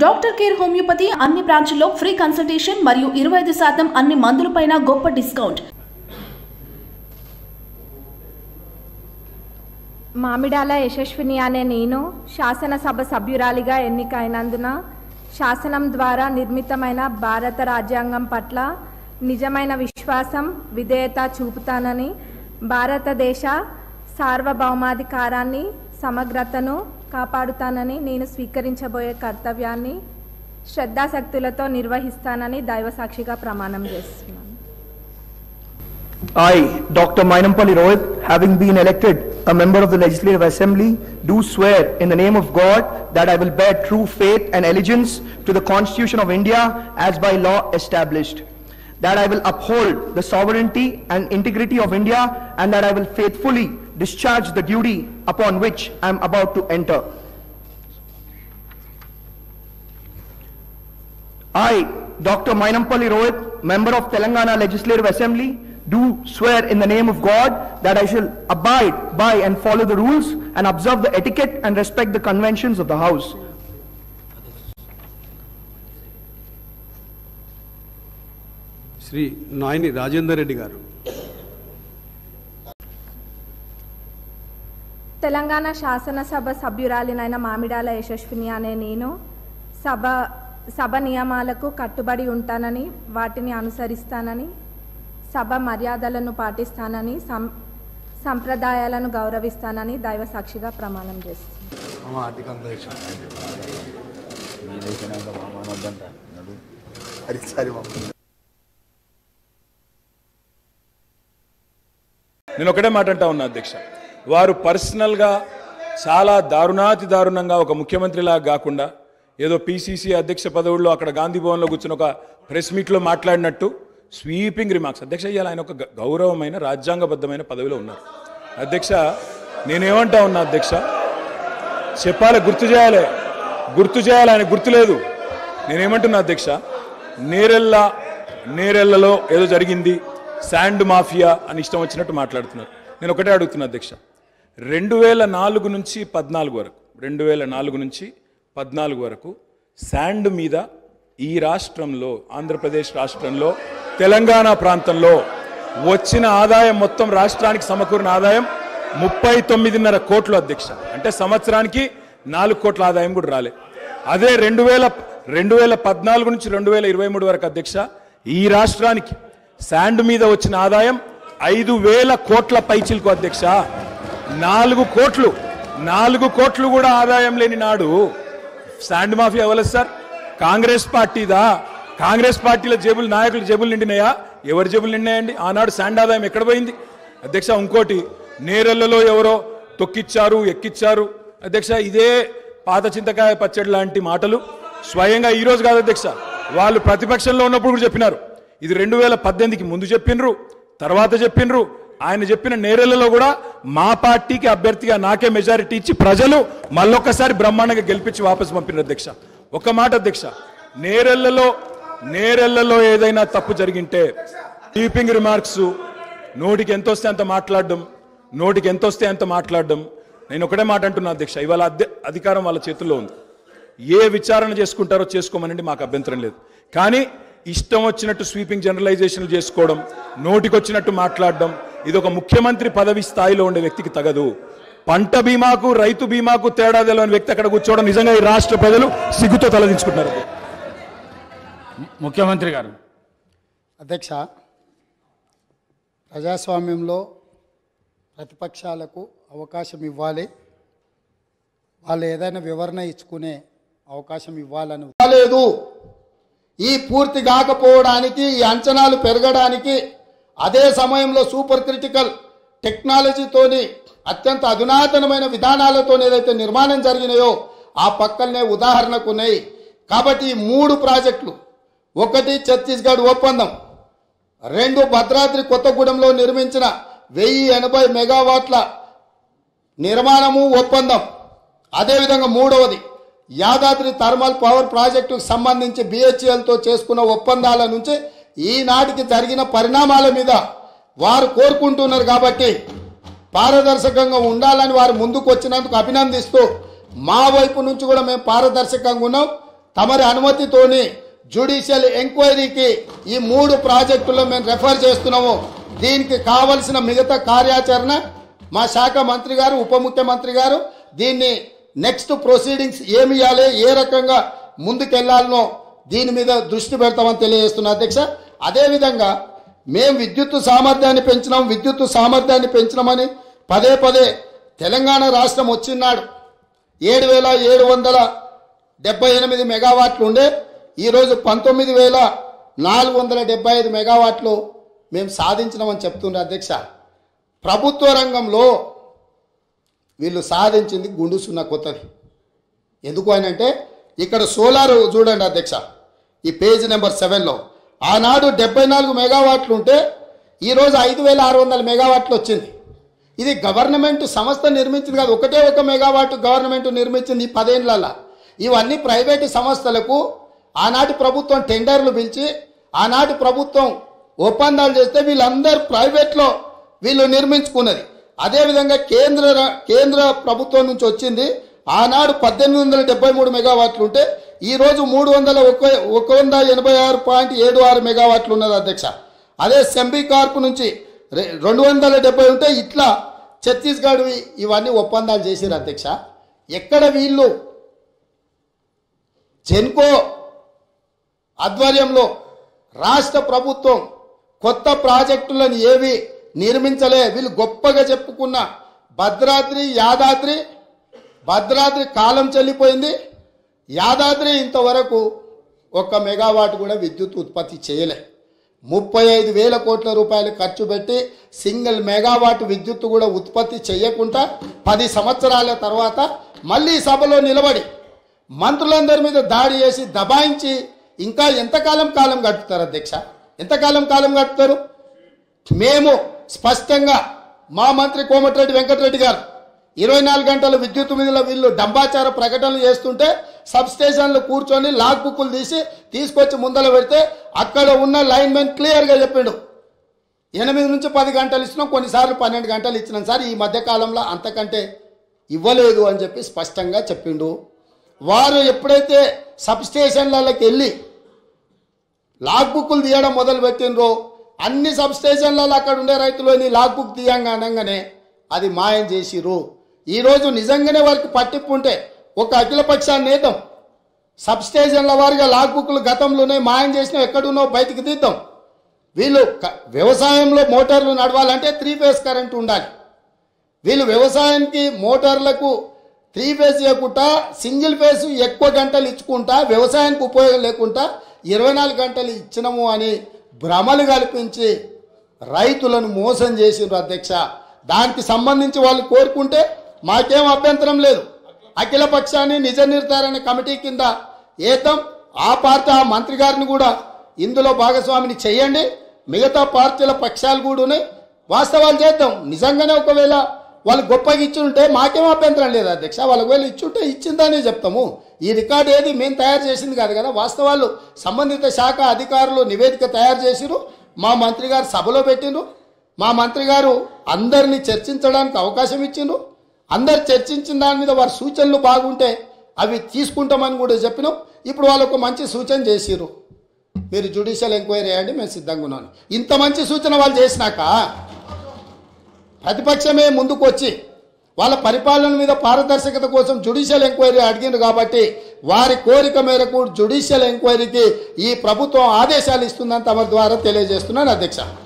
Doctor care homeopathy అన్ని బ్రాంచ్ల్లో free consultation మరియు 25% అన్ని మందులపైన గొప్ప డిస్కౌంట్. మామిడాల యశస్విని అనే నేను శాసనసభ సభ్యురాలిగా ఎన్నికైనందున శాసనం ద్వారా నిర్మితమైన భారత రాజ్యాంగం పట్ల నిజమైన విశ్వాసం, విధేయత చూపుతానని, భారతదేశ సార్వభౌమాధికారాన్ని, సమగ్రతను కాపాడుతానని, నేను స్వీకరించబోయే కర్తవ్యాన్ని శ్రద్ధాశక్తులతో నిర్వహిస్తానని దైవసాక్షిగా ప్రమాణం చేస్తున్నాను. I, Dr. Mainampalli Rohit, having been elected a member of the Legislative Assembly, do swear in the name of God that I will bear true faith and allegiance to the Constitution of India as by law established, that I will uphold the sovereignty and integrity of India, and that I will faithfully discharge the duty upon which I am about to enter. I, Dr. Mainampalli Rohit, member of Telangana Legislative Assembly, do swear in the name of God that I shall abide by and follow the rules and observe the etiquette and respect the conventions of the House. Shri Naini Rajendra Reddy garu. Telangana శాసనసభ సభ్యురాలినైన మామిడాల యశస్విని అనే నేను సభ నియమాలకు కట్టుబడి ఉంటానని, వాటిని అనుసరిస్తానని, సభ మర్యాదలను పాటిస్తానని, సంప్రదాయాలను గౌరవిస్తానని దైవసాక్షిగా ప్రమాణం చేస్తున్నాను. నేను ఒకటే మాట అంటా ఉన్నా అధ్యక్ష, వారు పర్సనల్గా చాలా దారుణంగా ఒక ముఖ్యమంత్రిలాగా కాకుండా ఏదో పిసిసి అధ్యక్ష పదవుల్లో అక్కడ గాంధీ భవన్లో కూర్చుని ఒక ప్రెస్ మీట్లో మాట్లాడినట్టు స్వీపింగ్ రిమార్క్స్. అధ్యక్ష, ఇవాళ ఆయన ఒక గౌరవమైన రాజ్యాంగబద్ధమైన పదవిలో ఉన్నారు. అధ్యక్ష, నేనేమంటా ఉన్నా అధ్యక్ష, చెప్పాలి, గుర్తు చేయాలి, ఆయన గుర్తులేదు. నేనేమంటున్నా అధ్యక్ష, నేరెళ్లలో ఏదో జరిగింది, శాండ్ మాఫియా అని ఇష్టం వచ్చినట్టు మాట్లాడుతున్నారు. నేను ఒకటే అడుగుతున్నా అధ్యక్ష, 2004 నుంచి 14 వరకు శాండ్ మీద ఈ రాష్ట్రంలో, ఆంధ్రప్రదేశ్ రాష్ట్రంలో, తెలంగాణ ప్రాంతంలో వచ్చిన ఆదాయం మొత్తం రాష్ట్రానికి సమకూరిన ఆదాయం 39.5 కోట్లు అధ్యక్ష. అంటే సంవత్సరానికి 4 కోట్ల ఆదాయం కూడా రాలే. అదే 2014 నుంచి 2023 వరకు అధ్యక్ష, ఈ రాష్ట్రానికి శాండ్ మీద వచ్చిన ఆదాయం 5,000 కోట్ల పైచిలకు అధ్యక్ష. 4 కోట్లు కూడా ఆదాయం లేని నాడు శాండ్ మాఫియా ఎవరు సార్? కాంగ్రెస్ పార్టీదా? కాంగ్రెస్ పార్టీల జేబులు, నాయకుల జేబులు నిండినాయా? ఎవరి జేబులు నిండినాయండి? ఆనాడు శాండ్ ఆదాయం ఎక్కడ పోయింది అధ్యక్ష? ఇంకోటి, నేరెళ్లలో ఎవరో తొక్కిచ్చారు, ఎక్కిచ్చారు అధ్యక్ష. ఇదే పాత చింతకాయ పచ్చడి లాంటి మాటలు స్వయంగా ఈ రోజు కాదు అధ్యక్ష, వాళ్ళు ప్రతిపక్షంలో ఉన్నప్పుడు కూడా చెప్పినారు. ఇది 2018కి ముందు చెప్పినరు, తర్వాత చెప్పినరు. ఆయన చెప్పిన నేరెళ్లలో కూడా మా పార్టీకి అభ్యర్థిగా నాకే మెజారిటీ ఇచ్చి ప్రజలు మళ్ళొక్కసారి బ్రహ్మాండంగా గెలిపించి వాపసు పంపినారు అధ్యక్ష. ఒక మాట అధ్యక్ష, నేరెళ్లలో ఏదైనా తప్పు జరిగింటే స్వీపింగ్ రిమార్క్స్, నోటికి ఎంత వస్తే అంత మాట్లాడడం. నేను ఒకటే మాట అంటున్నా అధ్యక్ష, ఇవాళ అధికారం వాళ్ళ చేతుల్లో ఉంది. ఏ విచారణ చేసుకుంటారో చేసుకోమనండి, మాకు అభ్యంతరం లేదు. కానీ ఇష్టం వచ్చినట్టు స్వీపింగ్ జనరలైజేషన్లు చేసుకోవడం, నోటికొచ్చినట్టు మాట్లాడడం, ఇది ఒక ముఖ్యమంత్రి పదవి స్థాయిలో ఉండే వ్యక్తికి తగదు. పంట బీమాకు, రైతు బీమాకు తేడా తెలియని వ్యక్తి అక్కడ కూర్చోవడం నిజంగా ఈ రాష్ట్ర ప్రజలు సిగ్గుతో తలదించుకుంటున్నారు. ముఖ్యమంత్రి గారు. అధ్యక్ష, ప్రజాస్వామ్యంలో ప్రతిపక్షాలకు అవకాశం ఇవ్వాలి, వాళ్ళు ఏదైనా వివరణ ఇచ్చుకునే అవకాశం ఇవ్వాలని లేదు. ఈ పూర్తి కాకపోవడానికి, ఈ అంచనాలు పెరగడానికి, అదే సమయంలో సూపర్ క్రిటికల్ టెక్నాలజీతోని అత్యంత అధునాతనమైన విధానాలతో ఏదైతే నిర్మాణం జరిగినాయో ఆ పక్కనే ఉదాహరణకు ఉన్నాయి. కాబట్టి ఈ 3 ప్రాజెక్టులు, 1 ఛత్తీస్గఢ్ ఒప్పందం, 2 భద్రాద్రి కొత్తగూడెంలో నిర్మించిన 1080 మెగావాట్ల నిర్మాణము ఒప్పందం, అదేవిధంగా 3వది యాదాద్రి థర్మల్ పవర్ ప్రాజెక్టుకు సంబంధించి బిహెచ్ఎల్తో చేసుకున్న ఒప్పందాల నుంచి ఈనాటికి జరిగిన పరిణామాల మీద వారు కోరుకుంటున్నారు. కాబట్టి పారదర్శకంగా ఉండాలని వారు ముందుకు వచ్చినందుకు అభినందిస్తూ మా వైపు నుంచి కూడా మేము పారదర్శకంగా ఉన్నాం. తమరి అనుమతితోని జ్యుడిషియల్ ఎంక్వైరీకి ఈ 3 ప్రాజెక్టుల్లో మేము రెఫర్ చేస్తున్నాము. దీనికి కావలసిన మిగతా కార్యాచరణ మా శాఖ మంత్రి గారు, ఉప ముఖ్యమంత్రి గారు దీన్ని నెక్స్ట్ ప్రొసీడింగ్స్ ఏమి ఇవ్వాలి, ఏ రకంగా ముందుకెళ్లాలనో దీని మీద దృష్టి పెడతామని తెలియజేస్తున్నా అధ్యక్ష. అదేవిధంగా మేము విద్యుత్ సామర్థ్యాన్ని పెంచినామని పదే పదే తెలంగాణ రాష్ట్రం వచ్చినాడు 7,778 మెగావాట్లు ఉండే ఈరోజు 19,475 మెగావాట్లు మేము సాధించినామని చెప్తున్నారు అధ్యక్ష. ప్రభుత్వ రంగంలో వీళ్ళు సాధించింది గుండు సున్నా కొత్తది. ఎందుకు అని అంటే ఇక్కడ సోలార్ చూడండి అధ్యక్ష, ఈ పేజ్ నెంబర్ 7లో ఆనాడు 74 మెగావాట్లు ఉంటే ఈరోజు 5,600 మెగావాట్లు వచ్చింది. ఇది గవర్నమెంట్ సంస్థ నిర్మించింది కాదు, ఒకటే ఒక మెగావాట్ గవర్నమెంట్ నిర్మించింది ఈ 10 ఏళ్లలో. ఇవన్నీ ప్రైవేటు సంస్థలకు ఆనాటి ప్రభుత్వం టెండర్లు పిలిచి ఆనాటి ప్రభుత్వం ఒప్పందాలు చేస్తే వీళ్ళందరూ ప్రైవేట్లో వీళ్ళు నిర్మించుకున్నది. అదేవిధంగా కేంద్ర ప్రభుత్వం నుంచి వచ్చింది ఆనాడు 1873 మెగావాట్లు ఉంటే ఈరోజు 186.76 మెగావాట్లు ఉన్నది అధ్యక్ష. అదే సెంబీ కార్పు నుంచి 270 ఉంటే ఇట్లా ఛత్తీస్గఢ్ ఇవన్నీ ఒప్పందాలు చేశారు అధ్యక్ష. ఎక్కడ వీళ్ళు జెన్కో ఆధ్వర్యంలో రాష్ట్ర ప్రభుత్వం కొత్త ప్రాజెక్టులను ఏవి నిర్మించలే. వీళ్ళు గొప్పగా చెప్పుకున్న భద్రాద్రి కాలం చెల్లిపోయింది. యాదాద్రి ఇంతవరకు 1 మెగావాట్ కూడా విద్యుత్ ఉత్పత్తి చేయలే. 35,000 కోట్ల రూపాయలు ఖర్చు పెట్టి సింగిల్ మెగావాట్ విద్యుత్ కూడా ఉత్పత్తి చేయకుండా 10 సంవత్సరాల తర్వాత మళ్ళీ సభలో నిలబడి మంత్రులందరి మీద దాడి చేసి దబాయించి ఇంకా ఎంతకాలం గడుపుతారు అధ్యక్ష? ఎంతకాలం గడుపుతారు? మేము స్పష్టంగా మా మంత్రి కోమటిరెడ్డి వెంకటరెడ్డి గారు 24 గంటల విద్యుత్ మీద వీళ్ళు డంబాచార ప్రకటనలు చేస్తుంటే సబ్ స్టేషన్లు కూర్చొని లాగ్ బుక్కులు తీసుకొచ్చి ముందర పెడితే అక్కడ ఉన్న లైన్మెన్ క్లియర్గా చెప్పిండు 8 నుంచి 10 గంటలు ఇచ్చినాం, కొన్నిసార్లు 12 గంటలు ఇచ్చినాం సార్, ఈ మధ్యకాలంలో అంతకంటే ఇవ్వలేదు అని చెప్పి స్పష్టంగా చెప్పిండు. వారు ఎప్పుడైతే సబ్ స్టేషన్లకి వెళ్ళి లాగ్ బుక్కులు తీయడం మొదలు పెట్టినరో అన్ని సబ్ స్టేషన్లలో అక్కడ ఉండే రైతులని లాగ్ బుక్ తీయంగా అనగానే అది మాయం చేసిరు. ఈరోజు నిజంగానే వారికి పట్టింపు ఉంటే ఒక అఖిలపక్షాన్ని నేద్దాం, సబ్ స్టేషన్ల వారిగా లాగ్ బుక్లు గతంలోనే మాయం చేసినా ఎక్కడున్నో బయటికి తీద్దాం. వీళ్ళు వ్యవసాయంలో మోటార్లు నడవాలంటే 3 ఫేజ్ కరెంట్ ఉండాలి. వీళ్ళు వ్యవసాయానికి మోటార్లకు 3 ఫేజ్ ఇవ్వకుండా సింగిల్ ఫేజ్ ఎక్కువ గంటలు ఇచ్చుకుంటా వ్యవసాయానికి ఉపయోగం లేకుండా 24 గంటలు ఇచ్చినాము అని భ్రమలు కల్పించి రైతులను మోసం చేసిండ్రు అధ్యక్ష. దానికి సంబంధించి వాళ్ళు కోరుకుంటే మాకేం అభ్యంతరం లేదు. అఖిల పక్షాన్ని నిజ నిర్ధారణ కమిటీ కింద ఏతం ఆ పార్టీ ఆ మంత్రి గారిని కూడా ఇందులో భాగస్వామిని చేయండి. మిగతా పార్టీల పక్షాలు కూడా ఉన్నాయి, వాస్తవాలు చేద్దాం. నిజంగానే ఒకవేళ వాళ్ళు గొప్పగా ఇచ్చుంటే మాకేం అభ్యంతరం లేదు అధ్యక్ష. వాళ్ళకి వేళ ఇచ్చుంటే ఇచ్చిందనే చెప్తాము. ఈ రికార్డు ఏది మేము తయారు చేసింది కాదు కదా, వాస్తవాలు సంబంధిత శాఖ అధికారులు నివేదిక తయారు చేసిరు, మా మంత్రి గారు సభలో పెట్టిండ్రు, మా మంత్రి గారు అందరినీ చర్చించడానికి అవకాశం ఇచ్చిండ్రు. అందరు చర్చించిన దాని మీద వారి సూచనలు బాగుంటే అవి తీసుకుంటామని కూడా చెప్పినాం. ఇప్పుడు వాళ్ళు ఒక మంచి సూచన చేసిరు, మీరు జ్యుడిషియల్ ఎంక్వైరీ చేయండి, మేము సిద్ధంగా ఉన్నాను. ఇంత మంచి సూచన వాళ్ళు చేసినాక ప్రతిపక్షమే ముందుకు వచ్చి వాళ్ళ పరిపాలన మీద పారదర్శకత కోసం జ్యుడిషియల్ ఎంక్వైరీ అడిగింది కాబట్టి వారి కోరిక మేరకు జ్యుడిషియల్ ఎంక్వైరీకి ఈ ప్రభుత్వం ఆదేశాలు ఇస్తుందని తమ ద్వారా తెలియజేస్తున్నాను అధ్యక్ష.